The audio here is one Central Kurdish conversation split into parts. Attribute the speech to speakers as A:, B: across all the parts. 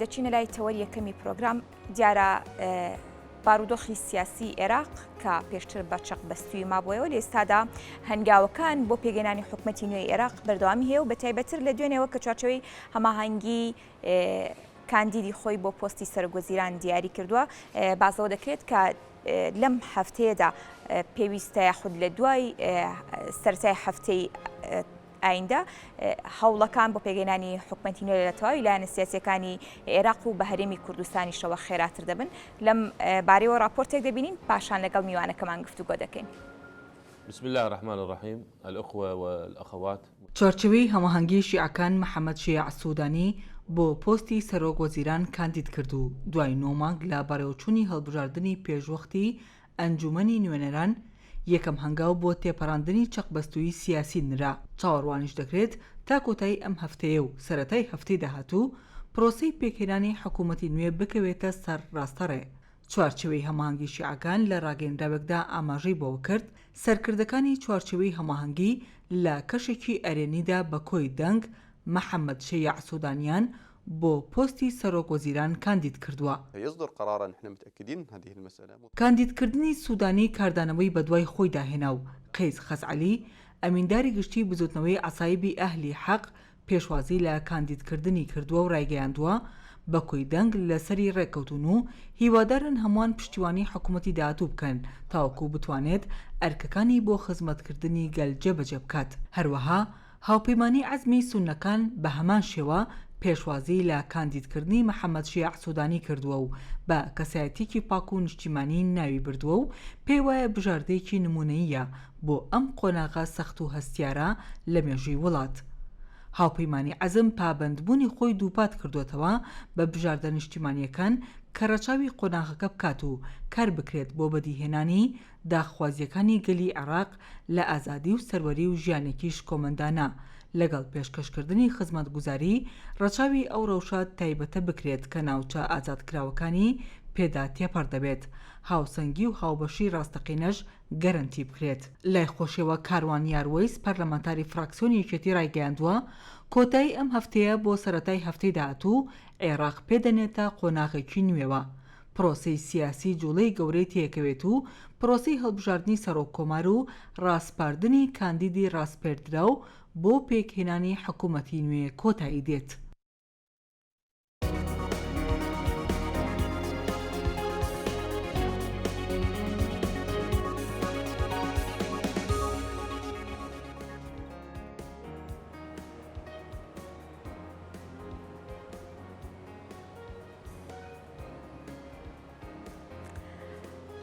A: دەچینە لای تەوەری یەکەمی پرۆگرام دیارە بارودۆخی سیاسی عێراق کە پێشتر بە چەق بەستووی مابووەوە لە ئێستادا هەنگاوەکان بۆ پێگەێنانی حکوومەتی نوێی عێراق بەردەوامی هەیە و بەتایبەتر لە دوێنێەوە کە چارچەوەی هەماهەنگی کاندیدی خۆی بۆ پۆستی سەرۆکوەزیران دیاری کردووە بازەوە دەکرێت کە لەم هەفتەیەدا پێویستە یاخود لە دوای سەرەتای هەفتەی ئایندە هەوڵەکان بۆ پێگەێنانی حکوومەتی نوێ لە تەواوی لایەنە سیاسیەکانی عێراق و بە هەرێمی کوردستانیشەوە خێراتر دەبن لەم بارەیەوە راپۆرتێک دەبینین پاشان لەگەڵ میوانەکەمان گفتوگۆ دەکەین.
B: بسم الله الرحمن الرحيم الأخوة والأخوات.
C: چارچەوەی هەماهەنگی شیعەکان محەممەد شیع سوودانی بۆ پۆستی سەرۆکوەزیران کاندید کرد و دوای 9 مانگ لە بەڕێوەچوونی هەڵبژاردننی پێشوەختی ئەنجومەنی نوێنەران یەکەم هەنگاو بۆ تێپەڕاندنی چەقبەستووی سیاسی نرا. چاوەڕوانیش دەکرێت تا کۆتایی ئەم هەفتەیە و سەرەتای هەفتەی داهاتوو پرۆسەی پێکهێنانی حکوومەتی نوێ بکەوێتە سەر ڕاستەڕێ. چوارچەوەی هەماهەنگی شیعەکان لە ڕاگەیەندراوێکدا ئاماژەی بۆەوە کرد سەرکردەکانی چوارچەوەی هەماهەنگی لە کەشێکی ئەرێنیدا بە کۆی دەنگ محەممەد شیع سوودانیان بۆ پۆستی سەرۆکوەزیران کاندید کردووە. کاندیدکردنی سوودانی کاردانەوەی بەدوای خۆی داهێنا و قەیس خەزعەلی ئەمینداری گشتی بزوتنەوەی عەسایبی ئەهلی حەق پێشوازی لە کاندیدکردنی کردووە و ڕایگەیاندووە بە کۆی دەنگ لەسەری ڕێککەوتون و هیوادارن هەمووان پشتیوانی حکوومەتی داهاتوو بکەن تاوەکو بتوانێت ئەرکەکانی بۆ خزمەتکردنی گەل جێبەجێ بکات. هەروەها هاوپەیمانی عەزمی سوننەکان بە هەمان شێوە پێشوازی لە کاندیدکردنی محەممەد شیع سوودانی کردووە و بە کەسایەتێکی پاک و نیشتیمانی ناوی بردووە و پێی وایە بژاردەیەکی نمونەییە بۆ ئەم قۆناغا سەخت و هەستیارە لە مێژووی وڵات. هاوپەیمانی عەزم پابەندبوونی خۆی دووپات کردوێتەوە بە بژاردە نیشتیمانیەکان کە ڕەچاوی قۆناغەکە بکات و کار بکرێت بۆ بەدیهێنانی داخوازیەکانی گەلی عێراق لە ئازادی و سەروەری و ژیانێکیش کۆمەندانە لەگەڵ پێشکەشکردنی خزمەتگوزاری ڕەچاوی ئەو ڕەوشات تایبەتە بکرێت کە ناوچە ئازادکراوەکانی پێدا تێپەڕ دەبێت هاوسەنگی و هاوبەشی ڕاستەقینەش گەرنتی بکرێت. لای خۆشیەوە کاروان یاروەیس پەرلەمانتاری فراکسیۆنی یەکێتی ڕایگەیاندووە کۆتایی ئەم هەفتەیە بۆ سەرەتای هەفتەی داهاتوو عێراق پێدەنێتە قۆناغێکی نوێوە. پرۆسەی سیاسی جوڵەی گەورەی تێکەوێت و پرۆسەی هەڵبژاردننی سەرۆککۆمار و ڕاستپاردنی کاندیدی ڕاستپێردراو بۆ پێکهێنانی حکوومەتی نوێ کۆتایی دێت.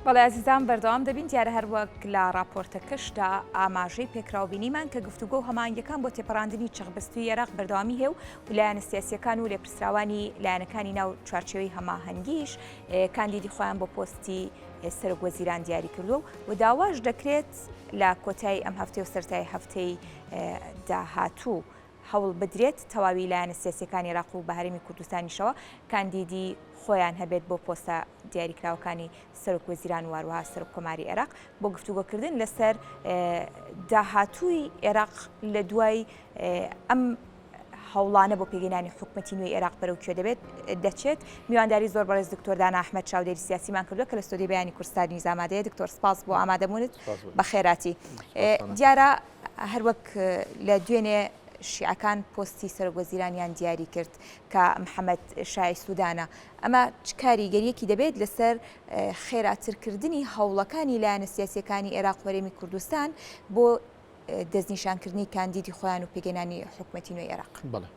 A: بەڵێ عزیزان بەردەوام دەبین دیارە هەروەک لە راپۆرتەکەشدا ئاماژەی پێکراوبینیمان کە گفتوگۆ و هەماهەنگیەکان بۆ تێپەڕاندنی چەقبەستووی عێراق بەردەوامی هەیە و لایەنە سیاسیەکان و لێپرسراوانی لایەنەکانی ناو چوارچێوەی هەماهەنگیش کاندیدی خۆیان بۆ پۆستی سەرۆکوەزیران دیاری کردووە و داواش دەکرێت لە کۆتایی ئەم هەفتەی و سەرەتای هەفتەی داهاتوو هەوڵ بدرێت تەواوی لایەنە سیاسیەکانی عێراق و بە هەرێمی کوردستانیشەوە کاندیدی خۆیان هەبێت بۆ پۆستە دیاریکراوەکانی سەرۆکوەزیران و هەروەها سەرۆککۆماری عێراق بۆ گفتوگۆکردن لەسەر داهاتووی عێراق لە دوای ئەم هەوڵانە بۆ پێگەێنانی حکوومەتی نوێی عێراق بەرەو کوێ دەچێت. میوانداری زۆر بەڕێز دکتۆر دانا ئەحمەد چاودێری سیاسیمان کردووە کە لە ستۆدیۆی بەیانی کوردستانی زامادەیە. دکتۆر سپاس بۆ ئامادەبوونت بە خێراتی. دیارە هەروەک لە دوێنێ شیعەکان پۆستی سەرۆکوەزیرانیان دیاری کرد کە محەممەد شای سوودانە ئەمە چ کاریگەریەکی دەبێت لەسەر خێراترکردنی هەوڵەکانی لایەنە سیاسیەکانی عێراق و هەرێمی کوردستان بۆ دەستنیشانکردنی کاندیدی خۆیان و پێگەێنانی حکوومەتی نوێی عێراق.
D: بەڵێ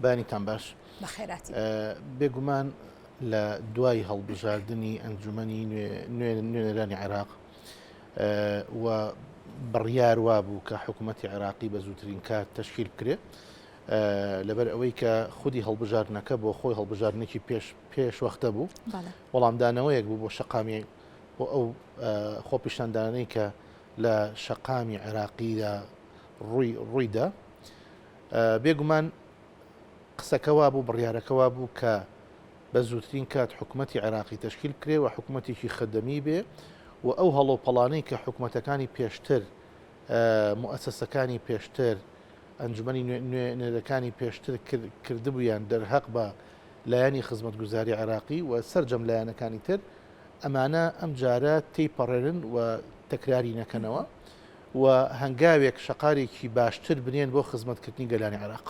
D: بەیانیتان باش
A: بە خێراتی.
D: بێگومان لە دوای هەڵبژاردننی ئەنجومەنی نوێنەرانی عێراق و بڕیار وابوو کە حکوومەتی عێراقی بە زووترین کات تەشکیل بکرێت لەبەر ئەوەی کە خودی هەڵبژاردنەکە بۆ خۆی هەڵبژاردنێکی پێش وەختە بوو وەڵامدانەوەیەک بوو بۆ شەقامی بۆ ئەو خۆپیشاندانەی کە لە شەقامی عێراقیدا ڕوویدا بێگومان قسەکەوا بوو بڕیارەکەوا بوو کە بە زووترین کات حکوومەتی عێراقی تەشکیل بکرێت و حکوومەتێکی خەدەمی بێ و ئەو هەڵۆپەڵانەی کە حکوومەتەکانی پێشتر مؤسسەکانی پێشتر ئەنجومەنی نوێنەرەکانی پێشتر کردبوویان دەرهەق بە لایانی خزمەتگوزاری عێراقی و سەرجەم لایەنەکانی تر ئەمانە ئەم جارە تێیپەڕێنن و تەکراری نەکەنەوە و هەنگاوێک شەقارێکی باشتر بنێن بۆ خزمەتکردنی گەلانی عێراق.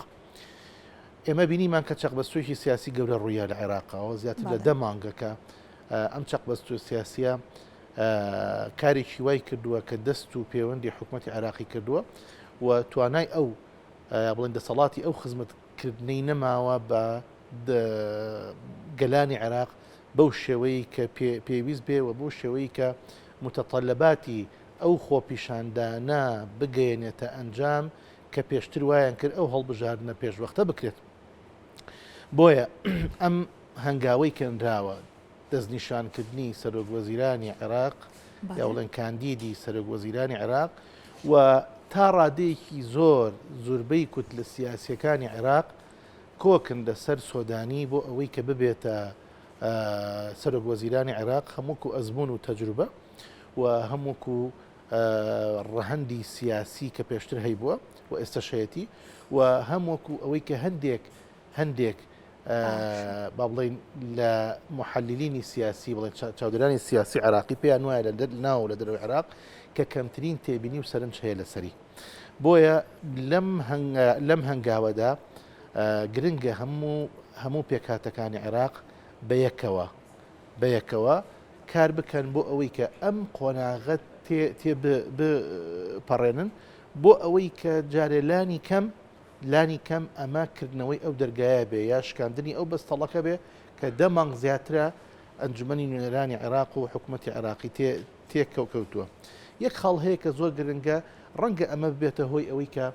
D: ئێمە بینیمان کە چەقبەستۆیی سیاسی گەورە ڕوویە لە عێراقەوە زیاتر لە 10 مانگەکە ئەم چەقبەستۆ سیاسیە کارێکی وای کردووە کە دەست و پەیوەندی حکوومەتی عێراقی کردووە و توانای ئەو بڵێن دەسەڵاتی ئەو خزمەتکردنەی نەماوە بە گەلانی عێراق بەو شێوەی کە پێویست بێ و بۆ شێوەی کە متەطەلباتی ئەو خۆپیشاندانە بگەێنێتە ئەنجام کە پێشتر وایان کرد ئەو هەڵبژاردنە پێشوەختە بکرێت. بۆیە ئەم هەنگاوەی کەندراوە دەستنیشانکردنی سەرۆکوەزیرانی عێراق یا بڵێن کاندیدی سەرۆکوەزیرانی عێراق و تا ڕادەیەکی زۆربەی کوت لە سیاسیەکانی عێراق کۆکن لەسەر سۆدانی بۆ ئەوەی کە ببێتە سەرۆکوەزیرانی عێراق هەمووکو ئەزمون و تەجروبە و هەمووکو ڕەهەندی سیاسی کە پێشتر هەیبووە و ئێستاشەتی و هەمووکو ئەوەی کە هەندێک با بڵێن لە محللینی سیاسی بڵێن چاودێرانی سیاسی عێراقی پێیان وایە لە ناو لە دەرەوەی عێراق کە کەمترین تێبینی و سەرنج هەیە لەسەری. بۆیە لەم هەنگاوەدا گرنگە هەموو پێکهاتەکانی عێراق بەیەکەوە کار بکەن بۆ ئەوەی کە ئەم قۆناغەت تێ بپەڕێنن بۆ ئەوەی کە جارێلانی کەم ئەماکردنەوەی ئەو دەرگایە بێ یا شکاندنی ئەو بەستەڵەکە بێ کە 10 مانگ زیاترە ئەنجومەنی نوێنەرانی عێراق و حکوومەتی عێراقی تێکەوتووە. یەک خاڵ هەیە کە زۆر گرنگە ڕەنگە ئەمە ببێتە هۆی ئەوەی کە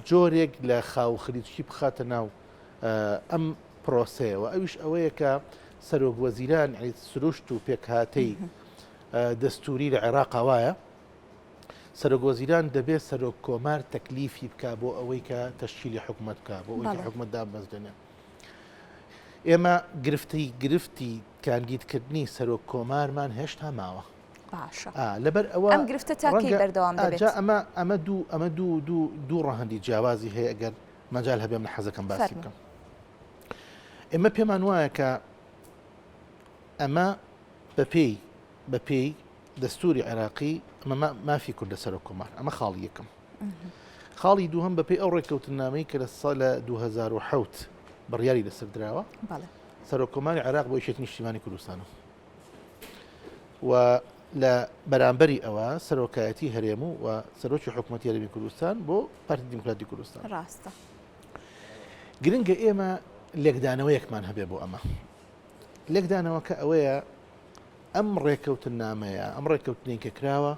D: جۆرێک لە خاو خلیچکی بخاتە ناو ئەم پرۆسەیەوە ئەویش ئەوەیە کە سەرۆکوەزیران سروشت و پێکهاتەی دەستوری لە عێراق وایە سەرۆکوەزیران دەبێت سەرۆک کۆمار تەکلیفی بکە بۆ ئەوەی کە تەشکیلی حکوومەت بکە بۆ ئەوەی کە حکوومەت دامەزدێنێ. ئێمە گرفتی کاندیدکردنی سەرۆک کۆمارمان هێشتا ماوە. لەبەر ئەوە
A: ئەم گرفتە تاکەی بەردەوام دەبێت.
D: ئەمە دوو ڕەهەندی جیاوازی هەیە ئەگەر مەجال هەبێ من حەزەکەم باسی بکەم. ئێمە پێمان وایە کە ئەمە بەپێی دەستوری عێراقی ئەمە مافی کوردە سەرۆک کۆمار ئەمە خاڵی یەکەم. خاڵی دووهەم بەپێی ئەو ڕێککەوتنامەی کە لە ساڵە 2007 بڕیاری لەسەر درراوە سەرۆک کۆماری عێراق بۆ یەکێتی نیشتیمانی کوردستانە و لە بەرامبەری ئەوە سەرۆکایەتی هەرێم و سەرۆکی حکوومەتی هەرێمی کوردستان بۆ پارتی دیموکراتی کوردستان.
A: ڕاستە
D: گرنگە ئێمە لێکدانەوەیەکمان هەبێ بۆ ئەمە لێکدانەوەکە ئەوەیە ئەم ڕێککەوتنامەیە ئەم ڕێککەوتنی کە کراوە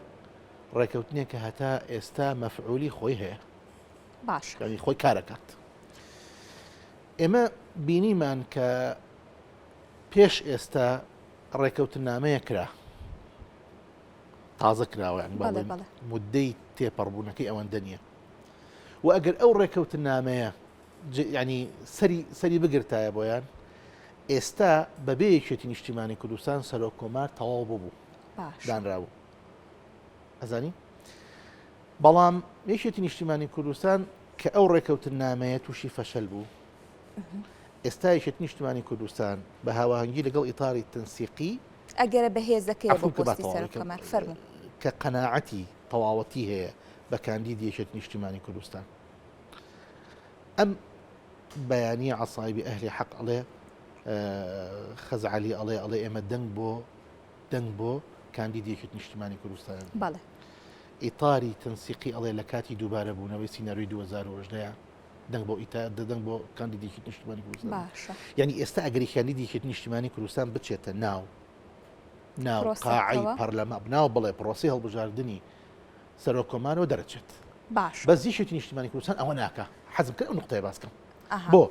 D: ڕێککەوتنێک کە هەتا ئێستا مەفعولی خۆی هەیە
A: باش
D: خۆی کارەکات. ئێمە بینیمان کە پێش ئێستا ڕێککەوتنامەیە کرا تازە کراوە مدەی تێپەڕبوونەکەی ئەوەندە نییە و ئەگەر ئەو ڕێککەوتنامەیە ینی سەری بگرتایە بۆیان ئێستا بەبێ یەکێتی نیشتیمانی کوردستان سەرۆک کۆمار تەواو بوو دانراوە ئەزانی بەڵام یەکێتی نیشتیمانی کوردستان کە ئەو ڕێککەوتنامەیە تووشی فەشەل بوو ئێستا یەکێتی نیشتیمانی کوردستان بە هاوهەنگی لەگەڵ ئیتاری تەنسیقی
A: ئەگەرە بەهێزەکەی بۆ پۆستی سەرۆک کۆمار فەرموو
D: کە قەناعەتی تەواوەتی هەیە بە کاندیدی یەکێتی نیشتیمانی کوردستان ئەم بەیانیە عەسایبی ئەهلی حەق ئەڵێ خەزعەلی ئەڵێ ئێمە دەنگ بۆ کاندیدی یەکێتی نیشتیمانی کوردستان
A: بەڵێ
D: ئیتاری تەنسیقی ئەڵێ لە کاتی دووبارە بوونەوەی سینەڕۆی 2010 دەنگ بۆ دەنگ بۆ کاندیدی یەکێتی نیشتیمانی کوردستان
A: باشە
D: یعنی ئێستا ئەگەری کاندیدی یەکێتی نیشتیمانی کوردستان بچێتە ناو قاعی پەرلەمان بناو بڵێ پرۆسی هەڵبژاردننی سەرۆک کۆمارەوە دەرەچێت
A: باش
D: بەس یەکێتی نیشتیمانی کوردستان ئەوە ناکە حەزم کرد ئەو نقطەیە باس بکەم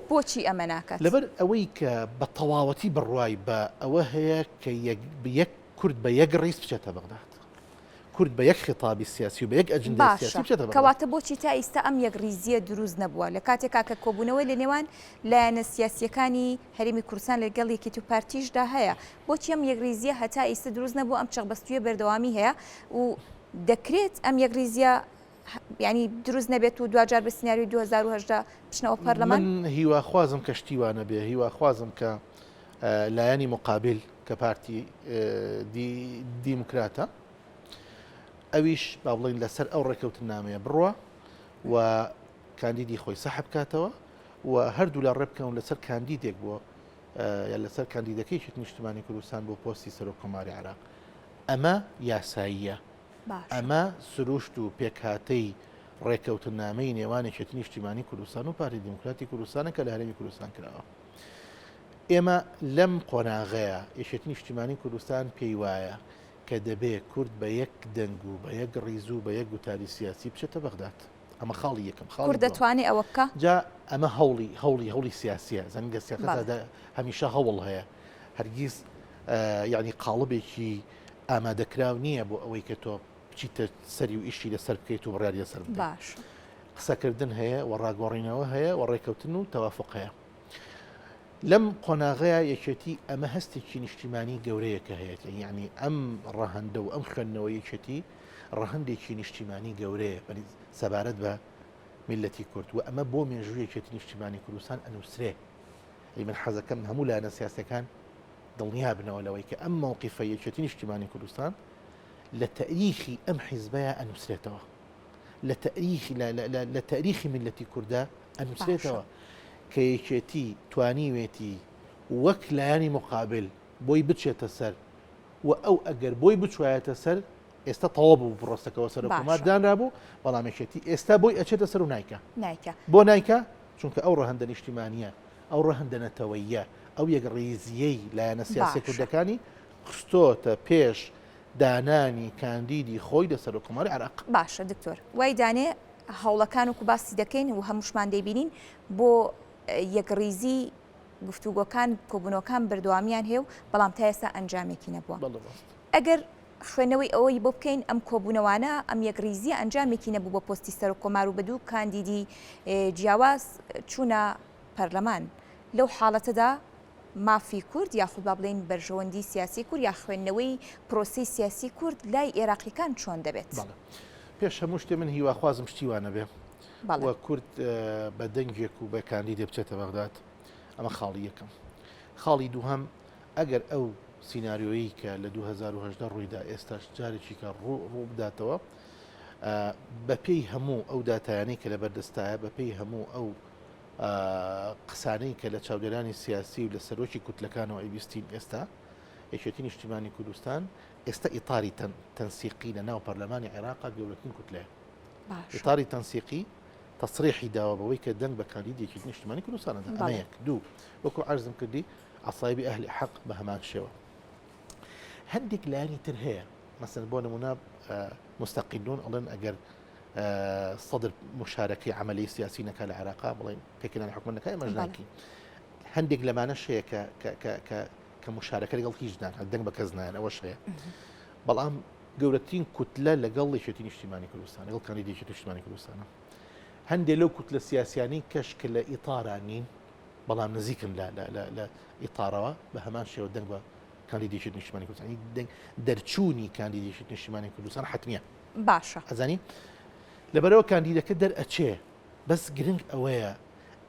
A: بۆچی ئەمە ناکات
D: لەبەر ئەوەی کە بە تەواوەتی بڕوای بە ئەوە هەیە کە یەک کورد بە یەک ڕیس بچێتە بەغداد کورد بە یەک خطابی سیاسی و بە یەک ئەجندەی سیاسی بچێتە بەغداد
A: کەواتە بۆچی تا ئێستا ئەم یەک ریزیە دروست نەبووە لە کاتێکا کە کۆبوونەوەی لە نێوان لایەنە سیاسیەکانی هەرێمی کوردستان لەگەڵ یەکێتی و پارتیشدا هەیە بۆچی ئەم یەک ریزیە هەتا ئێستا دروست نەبوو ئەم چەقبەستویە بەردەوامی هەیە و دەکرێت ئەم یەک ریزیە ینی دروست نەبێت و دوجار بە سناریۆی 2010 بچنەوە پەرلەمان
D: من هیواخوازم کە شتیوانە بێ هیواخوازم کە لایەنی مقابل کە پارتی دیموکراتە ئەویش با بڵین لەسەر ئەو ڕێکەوتن نامەیە بڕوە و کاندیدی خۆی سەحب کاتەوە و هەردوو لە ڕێبکەون لەسەر کاندیدێک بووە یا لەسەر کاندیدەکەیشت نیشتمانی کوردستان بۆ پۆستی سەرۆکۆماری عێراق ئەمە یاساییە ئەمە سروشت و پێکهاتەی ڕێکەوتن نامەی نێوانێکێتی نیشتیمانی کوردستان و پارتی دیموکراتی کوردستانە کە لە هەرێمی کوردستان کراوە ئێمە لەم قۆناغەیە یەکێتی نیشتیمانی کوردستان پێی وایە کە دەبێت کورد بە یەک دەنگ و بە یەک ڕیز و بە یەک گوتاری سیاسی بچێتە بەغداد ئەمە خاڵی یەکەم
A: کورد دەتوانێت ئەوە بکە
D: جا ئەمە هەوڵی سیاسیە زەنگە سیاقەدا هەمیشە هەوڵ هەیە هەرگیز یعنی قاڵبێکی ئامادەکراو نییە بۆ ئەوەی کە تۆ بچیتە سەری و ئیشی لەسەر بکەیت و بڕیاری لەسەر
A: باش
D: قسەکردن هەیە و ڕاگۆڕینەوە هەیە و ڕێکەوتن و تەوافق هەیە لەم قۆناغەیە یەکێتی ئەمە هەستێکی نیشتیمانی گەورەیەکە هەیە یعنی ئەم ڕەهەندە و ئەم خوێندنەوە یەکێتی ڕەهەندێکی نیشتیمانی گەورەیە بەنی سەبارەت بە میلەتی کورد و ئەمە بۆ مێژوویەکێتی نیشتیمانی کوردستان ئەنووسرێ من حەزەکەم هەموو لایەنە سیاسەکان دڵنیا بنەوە لەوەی کە ئەم مووقیفە یەکێتی نیشتیمانی کوردستان لە تەریخی ئەم حیزبەیە ئەنووسرێتەوە لە تەریخی میلەتی کووردە ئەنووسرێتەوە کە یەکێتی توانیوێتی وەک لایەنی مقابل بۆی بچێتە سەر و ئەو ئەگەر بۆی بچوایەتە سەر ئێستا تەواو بوو ڕۆستەکەەوە سەرۆکومار دانرا بوو بەڵامێکێتی ئێستا بۆی ئەچێتە سەر و نایکە بۆ نایکە چونکە ئەو ڕەهەندە نیشتیمانیە ئەو ڕەهەندە نەتەوەیە ئەو یەک ڕێزیەی لایەنە سیاسی کوردەکانی خستۆتە پێش دانانی کاندیدی خۆی لە سەرۆکوماری عێراق
A: باشە دکتۆر وای دانێ هەوڵەکان و باسی دەکەین و هەمووشمان دەیبینین بۆ یەکڕیزی گفتوگۆکان کۆبوونەوەکان بردەوامیان هەیە و بەڵام تا ئێستا ئەنجامێکی نەبووە ئەگەر خوێنەوەی ئەوەی بۆ بکەین ئەم کۆبوونەوانە ئەم یەکڕیزی ئەنجامێکی نەبوو بە پۆستی سەرۆکۆمار و بەدوو کاندیدی جیاواز چوونە پەرلەمان لەو حاڵەتەدا مافی کورد یاخود با بڵێن بەرژەوەندی سیاسی کورد یا خوێندنەوەی پرۆسی سیاسی کورد لای عێراقیەکان چۆن دەبێت
D: پێش هەموو شتێ من هیواخوازم شتیوانە بێ وە کورد بە دەنگێک و بە کاندیدێ بچێتە بەغداد ئەمە خاڵی یەکەم خاڵی دووهەم ئەگەر ئەو سیناریۆیی کە لە 2010 ڕوویدا ئێستاش جارێکی کە ڕوو بداتەوە بە پێی هەموو ئەو داتایانەی کە لە بەردەستایە بە پێی هەموو ئەو قسانەی کە لە چاودێرانی سیاسی و لە سەرۆکی کوتلەکانەوە ئەیبیستین ئێستا یەکێتی نیشتیمانی کوردستان ئێستا ئیطاری تەنسیقی لە ناو پەرلەمانی عێراقا گەورەترین کوتلەیە ئیطاری تەنسیقی تەسریحی داوە بەوەی کە دەنگ بە کاندیدێکی نیشتیمانی کوردستانەدا ئەمە یەک دوو وەکو عەرزم کردی عەسایبی ئەهلی حەق بە هەمان شێوە هەندێک لایەنی تر هەیە مەسەن بۆ نمونە مستەقیلون ئەڵێن ئەگەر صدر مشاركة عملية سياسية كان العراق بلين كنا حكمنا كاي مجناكي هندق لما نشيء ك ك ك ك كمشاركة لقل كيجنا الدنق بكزنا أنا أول شيء بلام جورتين كتلة لقل شتين اجتماعي كردستان لقل كان يدي شتين اجتماعي كردستان هندي لو كتلة سياسيين كشكل إطارانين بلام نزيكن لا إطارة بهمان شيء والدنق كان يدي شتين اجتماعي كردستان يعني درتشوني كان يدي شتين اجتماعي كردستان حتمية
A: باشا
D: أزاني لبرو کاندیدەکە دەرئەچێ بەس گرنگ ئەوەیە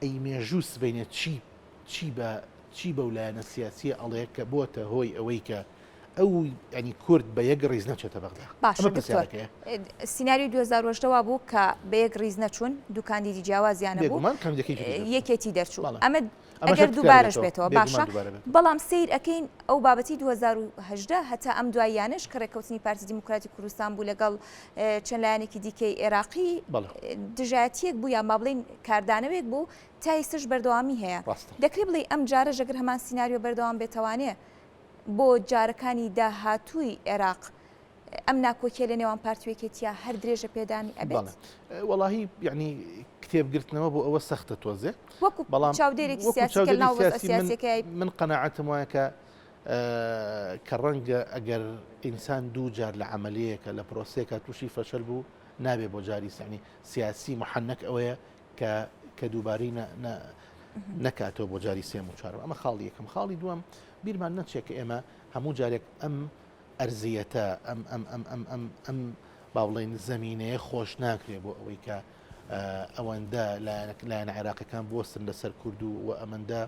D: ئەی مێژووس بینێت چی بە لایەنە سیاسیە ئەڵەیە کە بۆتە هۆی ئەوەی کە ئەو ینی کورد بە یەک ڕیز نەچێتە بەغدا
A: باشە سیناریۆ 2010 بوو کە بە یەک ڕیز نەچوون دوو کاندیدی جیاوازیانە بوو یەکێتی دەرچوو ئەمە ئەگەر دووبارەش بێتەوە باشە بەڵام سیر ئەەکەین ئەو بابەتی 2010 هەتا ئەم دواییانش کە ڕێکەوتنی پارتی دیموکراتی کوردستان بوو لەگەڵ چەند لایەنێکی دیکەی عێراقی دژایەتیەک بوو یان با بڵێن کاردانەوەیەک بوو تا ئێستش بەردەوامی هەیە دەکرێت بڵێ ئەم جارە ژەگەر هەمان سیناریۆ بەردەوام بێتەوانێ بۆ جارەکانی داهاتووی عێراق ئەم ناکۆکیە لە نێوان پارتوێکێتیا هەر درێژە پێدانی ئەبێت
D: وەڵاهی یعنی کتێبگرتنەوە بۆ ئەوە سەختە تۆزێ
A: وەکو چاودێرێکی سیاسی
D: من قەناعەتم وایە کە ڕەنگە ئەگەر ئینسان دوو جار لە عملیەکە لە پرۆسێکە تووشی فەشەل بوو نابێ بۆ جاری سانی سیاسی محەنەک ئەوەیە کە دووباری نەکاتەوە بۆ جاری سێم و چوارم ئەمە خاڵی یەکەم خاڵی دووەم بیرمان نەچێت کە ئێمە هەموو جارێک ئەم ئەرزیەتە ئەم با بڵێن زمینەیە خۆش ناکرێت بۆ ئەوەی کە ئەوەندە لایەن عێراقیەکان بوەستن لەسەر کورد و ئەمەندە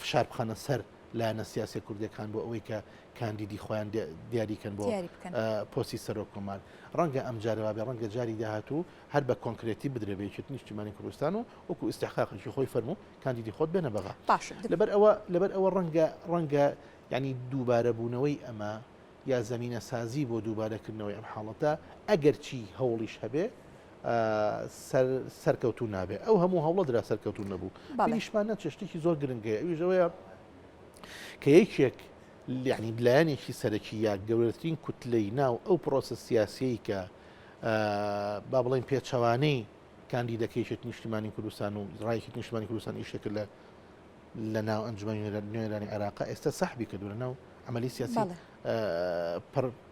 D: فشار بخەنە سەر لایەنە سیاسی کوردەکان بۆ ئەوەی کە کاندیدی خۆیان دیاریکەن بۆ پۆستی سەرۆکۆمار. ڕەنگە ئەم جارەوە بێ ڕەنگە جاری داهاتوو هەر بە کۆنکرێتی بدرێبێت نیشتیمانی کوردستان و وەکو ئیستحقاقی خۆی فەرموو کاندیدی خۆت بێنە بەغا. لەبەر ئەوە ڕەنگە ینی دووبارە بوونەوەی ئەمە یا زمینە سازی بۆ دووبارەکردنەوەی ئەم حاڵەتە ئەگەر چی هەوڵیش هەبێ سەرکەوتو نابێ. ئەو هەموو هەوڵە درا سەرکەوتو نەبوو. نیشمانە چشتێکی زۆر گرنگەیە ئەویژەوەیە کە یەکێک یعنی لایەنێکی سەرەکی یا گەورەترین کوتلەی ناو ئەو پرۆسە سیاسیی کە با بڵێن پێچەوانەی کاندیدەکەیشت نیشتیمانی کوردستان و ڕایەکی نیشتیمانی کوردستان ئیشەکە لە ناو ئەنجومەنی نوێنەرانی عێراق ئێستا سەحبی کردووە لە ناو عملی سیاسی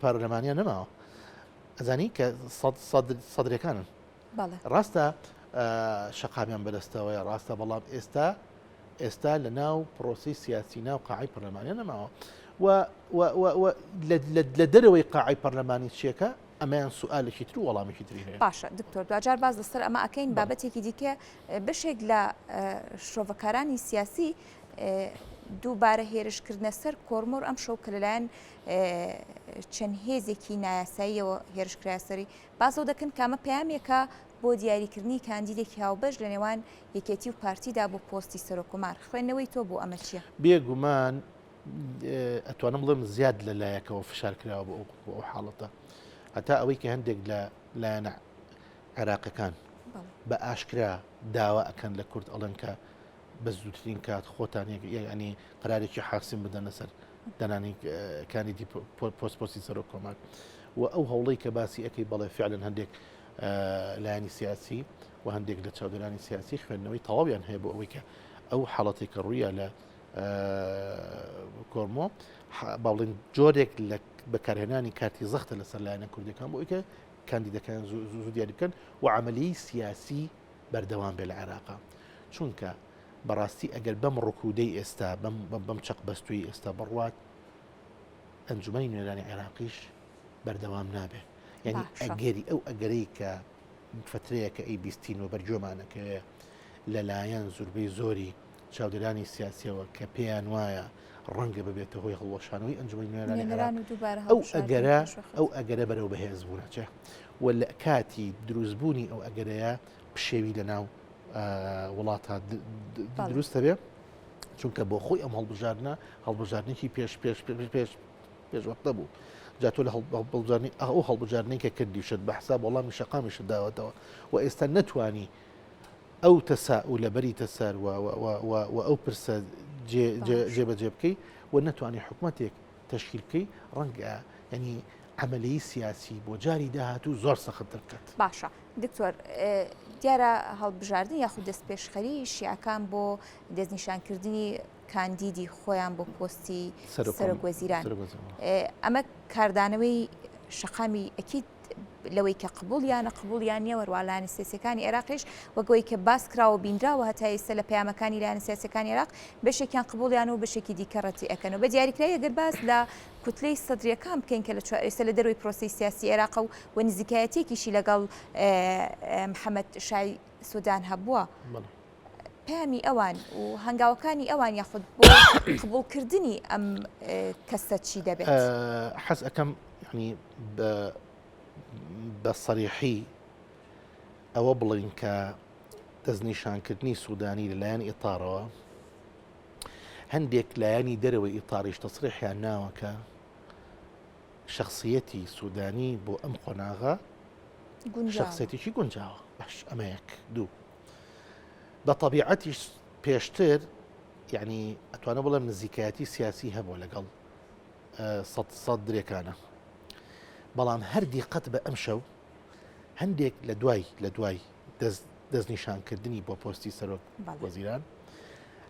D: پەرلەمانیان نەماوە. ئەزانی کە سەدرەکانن ڕاستە شەقامیان بەدەستەوەیە ڕاستە بەڵام ئێستا لە ناو پرۆسی سیاسی ناو قاعی پەرلەمانیان نەماوە لە دەرەوەی قاعی پەرلەمانی چیەکە ئەمەیان سوالێکی تر و وەڵامێکی تری هەیە.
A: باشە دکتۆر دوجار باز لەسەر ئەمە ئەکەین بابەتێکی دیکە بەشێک لە شۆڤەکارانی سیاسی دووبارە هێرشکردنە سەر کۆرمۆر ئەم شەو کە لەلایەن چەند هێزێکی نایاساییەوە هێرشکرا سەری بازەوە دەکەن کامە پەیامێکە بۆ دیاریکردنی کاندیدێکی هاوبەش لە نێوان یەکێتی و پارتیدا بۆ پۆستی سەرۆکومار. خوێندنەوەی تۆ بۆ ئەمە چییە؟
D: بێگومان ئەتوانم بڵێم زیاد لە لایەکەوە فشار کراوە بۆ ئەو حاڵەتە هەتا ئەوەی کە هەندێک لە لایەنە عێراقیەکان بە ئاشکرا داوا ئەکەن لە کورد ئەڵەن کە بە زووترین کات خۆتان ینی قرارێکی حاسم بدەنە سەر دەنانی کاندیدی پۆستی سەرۆکۆمار و ئەو هەوڵەی کە باسی ئەەکەی بەڵێ فعلن هەندێک لایانی سیاسی و هەندێک لە چاودێرانی سیاسی خوێندنەوەی تەواویان هەیە بۆ ئەوەی کە ئەو حاڵەتی کە ڕوویە لە کۆرمۆ باڵێن جۆرێک لە بەکارهێنانی کارتی زەختە لەسەر لایەنە کوردەکان بۆ ئەوەی کە کاندیدەکان زوو دیاری بکەن و عملی سیاسی بەردەوام بێ لە عێراقا. چونکە بەڕاستی ئەگەر بەم ڕکودەی ئێستا بەم چەق بەستوی ئێستا بڕوات ئەنجومەنی نوێنەرانی عێراقیش بەردەوام نابێ. یعنی ئەگەری ئەو ئەگەرەی کە فترەیە کە ئەی بیستین و بەرجۆمانەکەوێ لەلایەن زوربەی زۆری چاودێرانی سیاسیەوە کە پێیان وایە ڕەنگە ببێتە هۆی هەڵوەشانەوەی ئەنجومەنی نوێنەرانی عێراق ئەو ئەگەرە بەرەو بەهێز بوونەچێ و لە کاتی دروستبوونی ئەو ئەگەرەیە پشێوی لە ناو وڵاتە دروستە بێ چونکە بۆ خۆی ئەم هەڵبژاردنێکی پێشوەختە بوو جاتۆ لە هەڵبژاردننی ئەو هەڵبژاردنەی کە کردی شت بە حساب وەڵامی شەقامیشت داوەتەوە و ئێستا نەتوانی ئەو تەساؤل بەریتە سەر و ئەو پرسە جێبەجێ بکەی و نەتوانی حکوومەتێک تەشکیل بکەی ڕەنگە ینی عملی سیاسی بۆ جاری داهاتوو زۆر سەختتر بکات.
A: باشە دکتۆر دیارە هەڵبژاردن یاخود دەست پێشخەری شیعەکان بۆ دەستنیشانکردنی کاندیدی خۆیان بۆ پۆستی سەرۆکوەزیران ئەمە کاردانەوەی شەقامی ئەکید لەوەی کە قبولیانە قبولیان نیە وەروالانی سیاسەکانی عێراقیش وەگەوەی کە باس کراوە بینراوە هەتا ئێستا لە پەیامەکانی لایەنە سیاسەکانی عێراق بەشێکیان قبولیان و بەشێکی دیکە ڕەتی ئەەکەنەوە بە دیاریکراوی ئەگەر باس لە کوتلەی سەدرەکان بکەین کە لە ئێستا لە دەروی پرۆسی سیاسی عێراق و نزیکایەتێکیشی لەگەڵ محەممەد شای سوودان هەبووە پامی ئەوان و هەنگاوەکانی ئەوان یاخود بۆ قبولکردنی ئەم کەسە چی دەبێت؟
D: حەز ئەەکەم ینی بە سەریحی ئەوە بڵین کە دەستنیشانکردنی سوودانی لەلایەن ئیتارەوە هەندێک لایەنی دەرەوەی ئیتاریش تەسریحیان ناوەکە شخصیەتی سوودانی بۆ ئەم قۆناغا شخصیەتێکی گونجاوە باش ئەمە یەک دوو بە طبیعەتیش پێشتر یعنی ئەتوانە بڵێم نزیکایەتی سیاسی هەبوو لەگەڵ سەدرەکانە بەڵام هەر دیقەت بە ئەم شەو هەندێک لە دوای دەستنیشانکردنی بۆ پۆستی سەرۆک وەزیران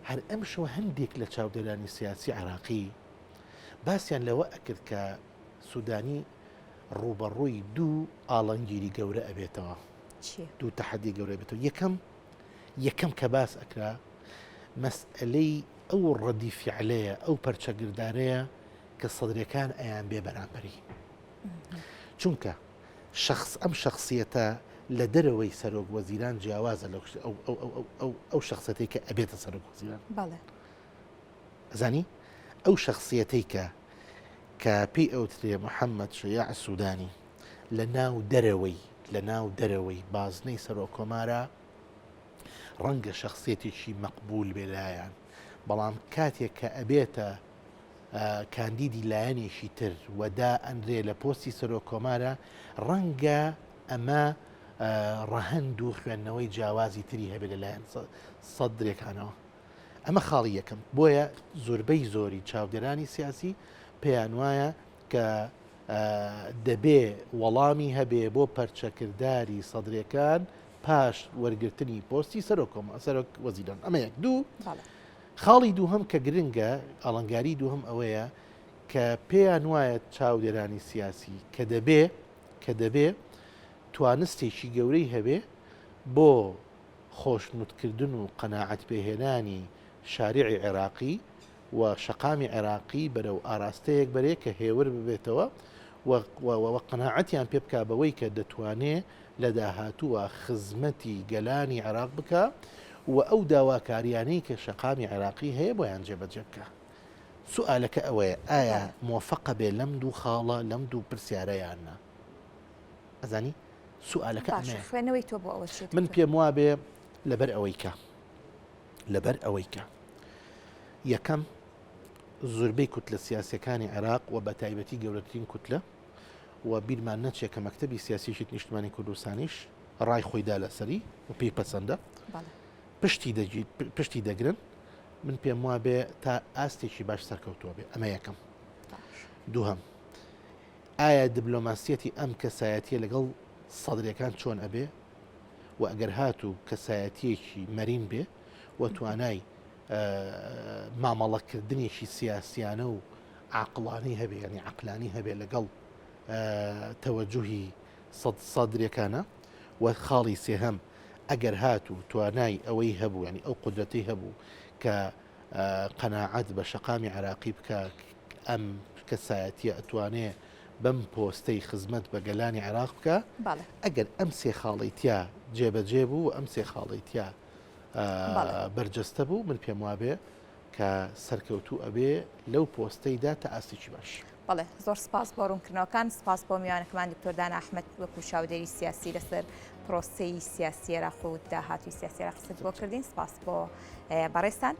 D: هەر ئەم شەو هەندێک لە چاودێرانی سیاسی عێراقی باسییان لەوە ئەکرد کە سوودانی ڕوبەڕووی دوو ئاڵەنگیری گەورە ئەبێتەوە دوو تەحەدی گەورە بێتەوە یەکەم کە باس ئەکرا مەسئلەی ئەو ڕەدی فیعلەیە ئەو پەرچەگردارەیە کە سەدرەکان ئەیان بێ بەرامبەری چونکە ئەم شخصیەتە لە دەرەوەی سەرۆک وەزیران جیاوازە ئەو شخصەتی کە ئەبێتە سەرۆک وەزیران ئەزانی ئەو شخصیەتەی کە پێی ئەوترێ محەممەد شەیاع سوودانی لە ناو دەرەوەی بازنەی سەرۆک کۆمارە ڕەنگە شخصیەتێکی مەقبول بێ لایەن بەڵام کاتێک کە ئەبێتە کاندیدی لایەنێکی تر وەدا ئەندرێ لە پۆستی سەرۆک کۆمارە ڕەنگە ئەمە ڕەهەند و خوێندنەوەی جیاوازی تری هەبێت لەلایەن سەدرێکانەوە ئەمە خاڵی یەکەم بۆیە زۆربەی زۆری چاودێرانی سیاسی پێیان وایە کە دەبێ وەڵامی هەبێ بۆ پەرچەکردداری سەدرەکان پاش وەرگرتنی پۆستی سەرۆک وەزیران ئەمە یەک دوو خاڵی دووهەم کە گرنگە ئەڵنگاری دووهەم ئەوەیە کە پێیان وایە چاودێرانی سیاسی کە دەبێ توانستێکی گەورەی هەبێ بۆ خۆشنودکردن و قەناعەت پێهێنانی شاریعی عێراقی و شەقامی عێراقی بەرەو ئاراستەیەک بەرێ کە هێور ببێتەوە و قەناعەتیان پێ بکا بەوەی کە دەتوانێت لە داهاتووە خزمەتی گەلانی عێراق بکە و ئەو داواکاریانەی کە شەقامی عێراقی هەیە بۆیان جێبەجێ بکە. سوالەکە ئەوەیە ئایا موفقە بێ لەم دوو خاڵە لەم دوو پرسیارەیانە ئەزانی سوالەکە
A: خوێنەوەی تۆ بۆ ئەوە
D: من پێم وا بێ لەبەر ئەوەی کە یەکەم زۆربەی کوتلە سیاسەکانی عێراق و بە تایبەتی گەورەترین کوتلە و بیرمان نەچێت کە مەکتەبی سیاسیشی نیشتمانی کوردستانیش ڕای خۆیدا لەسەری و پێی پەسەندە پشتی دەگرن من پێم وا بێ تا ئاستێکی باش سەرکەوتووە بێ ئەمە یەکەم. دووهەم ئایا دیبلۆماسیەتی ئەم کەسایەتیە لەگەڵ سەدرەکان چۆن ئەبێ و ئەگەر هاتوو کەسایەتیەکی مەرین بێ و توانای مامەڵەکردنێکی سیاسیانە و عاقڵانی هەبێ ینی عقلانی هەبێ لەگەڵ تەوەجوهی سەدرەکانە و خاڵی سێهەم ئەگەر هاتوو توانای ئەوەی هەبوو ینی ئەو قودرەتی هەبوو کە قەناعەت بە شەقامی عێراقی بکە ئەم کەسایەتیە ئەتوانێ بەم پۆستەی خزمەت بە گەلانی عێراق بکە ئەگەر ئەم سێ خاڵیتیا جێبەجێ بوو و ئەم سێ خاڵیتیا بەرجەستە بوو من پێم وابێ کە سەرکەوتوو ئەبێ لەو پۆستەیدا تا ئاستێکی باش.
A: بەڵێ زۆر سپاس بۆ ڕوونکردنەوەکان سپاس بۆ میوانەکەمان دکتۆردان ئەحمەد وەکو چاودێری سیاسی لەسەر پرۆسەی سیاسی عێراق و داهاتووی سیاسی عێراق قسەت بۆ کردین سپاس بۆ بەڕێستان.